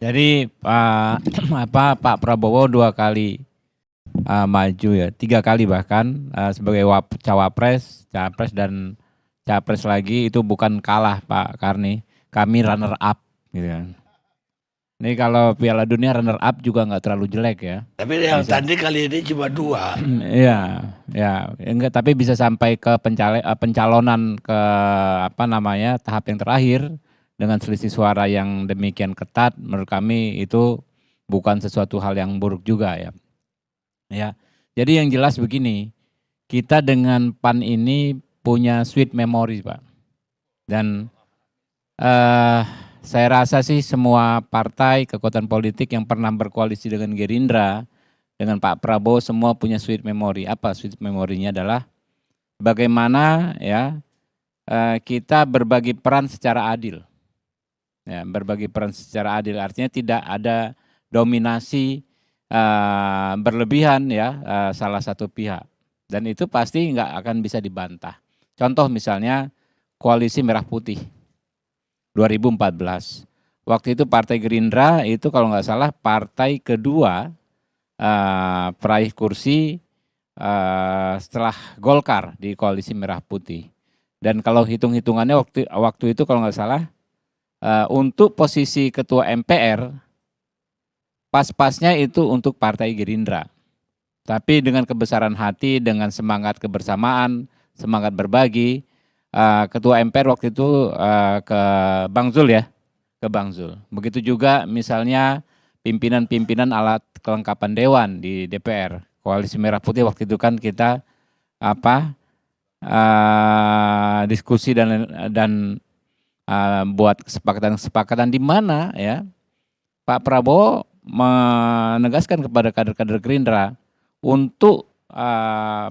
Jadi Pak Prabowo 2 kali maju ya, 3 kali bahkan sebagai cawapres, capres dan capres lagi itu bukan kalah Pak Karni, kami runner up gitu kan. Ini kalau Piala Dunia runner up juga nggak terlalu jelek ya, Tapi yang bisa. tadi kali ini cuma 2. Iya, ya enggak, tapi bisa sampai ke pencalonan ke apa namanya tahap yang terakhir dengan selisih suara yang demikian ketat. Menurut kami itu bukan sesuatu hal yang buruk juga ya. Ya, jadi yang jelas begini, kita dengan PAN ini punya sweet memory Pak. Dan eh, saya rasa sih semua partai kekuatan politik yang pernah berkoalisi dengan Gerindra, dengan Pak Prabowo semua punya sweet memory. Apa sweet memorinya adalah bagaimana ya kita berbagi peran secara adil. Ya, berbagi peran secara adil artinya tidak ada dominasi berlebihan ya salah satu pihak. Dan itu pasti nggak akan bisa dibantah. Contoh misalnya koalisi Merah Putih 2014. Waktu itu Partai Gerindra itu kalau nggak salah partai kedua peraih kursi setelah Golkar di koalisi Merah Putih. Dan kalau hitung-hitungannya waktu itu kalau nggak salah untuk posisi ketua MPR pas-pasnya itu untuk Partai Gerindra. Tapi dengan kebesaran hati, dengan semangat kebersamaan, semangat berbagi, ketua MPR waktu itu ke Bang Zul ya, ke Bang Zul. Begitu juga misalnya pimpinan-pimpinan alat kelengkapan dewan di DPR. Koalisi Merah Putih waktu itu kan kita diskusi dan buat kesepakatan-kesepakatan di mana ya Pak Prabowo menegaskan kepada kader-kader Gerindra untuk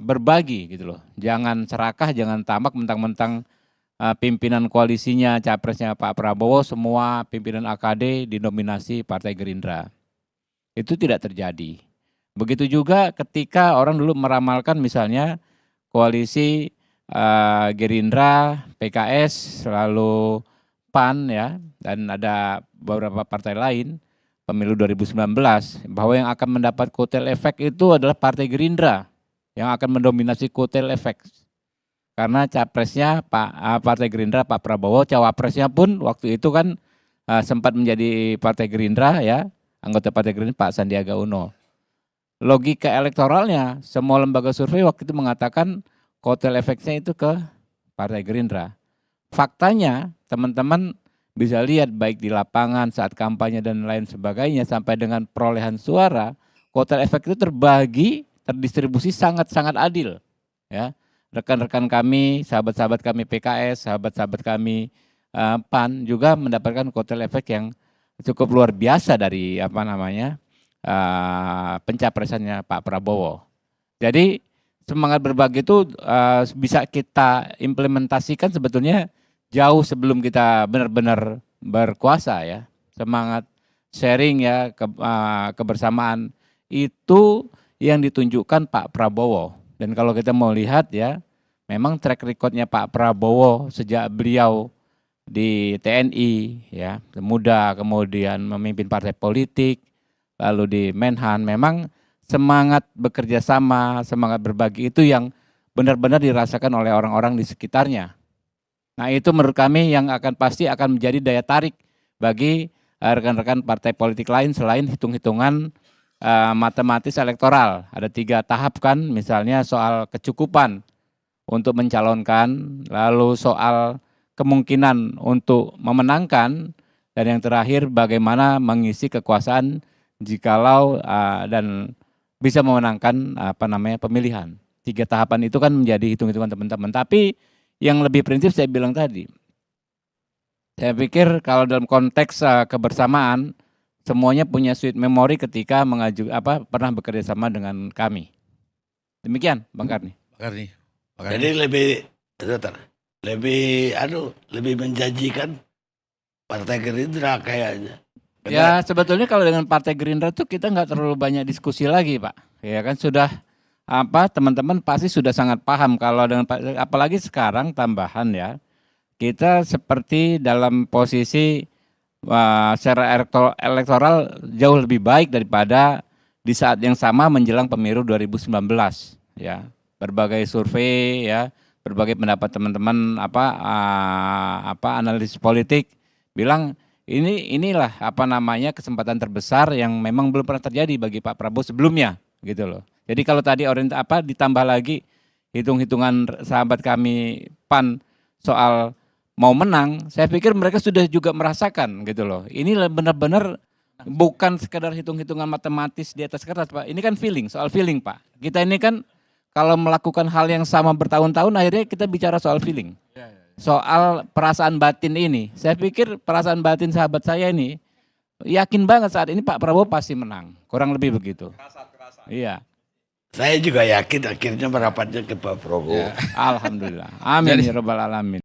berbagi gitu loh. Jangan serakah, jangan tamak mentang-mentang pimpinan koalisinya, capresnya Pak Prabowo, semua pimpinan AKD dinominasi Partai Gerindra. Itu tidak terjadi. Begitu juga ketika orang dulu meramalkan misalnya koalisi Gerindra, PKS, lalu PAN ya, dan ada beberapa partai lain, pemilu 2019, bahwa yang akan mendapat kotel efek itu adalah Partai Gerindra, yang akan mendominasi kotel efek. Karena capresnya Partai Gerindra Pak Prabowo, cawapresnya pun waktu itu kan sempat menjadi Partai Gerindra ya, anggota Partai Gerindra Pak Sandiaga Uno. Logika elektoralnya, semua lembaga survei waktu itu mengatakan kotel efeknya itu ke Partai Gerindra. Faktanya teman-teman bisa lihat baik di lapangan saat kampanye dan lain sebagainya sampai dengan perolehan suara, kotel efek itu terbagi, terdistribusi sangat-sangat adil. Ya, rekan-rekan kami, sahabat-sahabat kami PKS, sahabat-sahabat kami PAN juga mendapatkan kotel efek yang cukup luar biasa dari pencapresannya Pak Prabowo. Jadi semangat berbagi itu bisa kita implementasikan sebetulnya jauh sebelum kita benar-benar berkuasa ya. Semangat sharing ya, kebersamaan itu yang ditunjukkan Pak Prabowo. Dan kalau kita mau lihat ya, memang track recordnya Pak Prabowo sejak beliau di TNI ya, muda kemudian memimpin partai politik, lalu di Menhan, memang semangat bekerja sama, semangat berbagi itu yang benar-benar dirasakan oleh orang-orang di sekitarnya. Nah itu menurut kami yang pasti akan menjadi daya tarik bagi rekan-rekan partai politik lain selain hitung-hitungan matematis elektoral. Ada 3 tahap kan, misalnya soal kecukupan untuk mencalonkan, lalu soal kemungkinan untuk memenangkan, dan yang terakhir bagaimana mengisi kekuasaan jikalau dan bisa memenangkan pemilihan. 3 tahapan itu kan menjadi hitung-hitungan teman-teman. Tapi yang lebih prinsip saya bilang tadi, saya pikir kalau dalam konteks kebersamaan, semuanya punya sweet memory ketika pernah bekerja sama dengan kami. Demikian, Bang Karni. Jadi lebih menjanjikan Partai Gerindra kayaknya. Ya sebetulnya kalau dengan Partai Gerindra tuh kita nggak terlalu banyak diskusi lagi Pak. Ya kan sudah teman-teman pasti sudah sangat paham kalau dengan apalagi sekarang tambahan ya. Kita seperti dalam posisi secara elektoral jauh lebih baik daripada di saat yang sama menjelang pemilu 2019 ya. Berbagai survei ya, berbagai pendapat teman-teman analisis politik bilang inilah kesempatan terbesar yang memang belum pernah terjadi bagi Pak Prabowo sebelumnya gitu loh. Jadi kalau tadi ditambah lagi hitung-hitungan sahabat kami PAN soal mau menang, saya pikir mereka sudah juga merasakan gitu loh. Ini benar-benar bukan sekedar hitung-hitungan matematis di atas kertas, Pak. Ini kan feeling, soal feeling, Pak. Kita ini kan kalau melakukan hal yang sama bertahun-tahun, akhirnya kita bicara soal feeling. Soal perasaan batin ini, saya pikir perasaan batin sahabat saya ini yakin banget saat ini Pak Prabowo pasti menang, kurang lebih begitu. Iya. Saya juga yakin akhirnya merapatnya ke Pak Prabowo. Alhamdulillah. Amin ya rabbal alamin.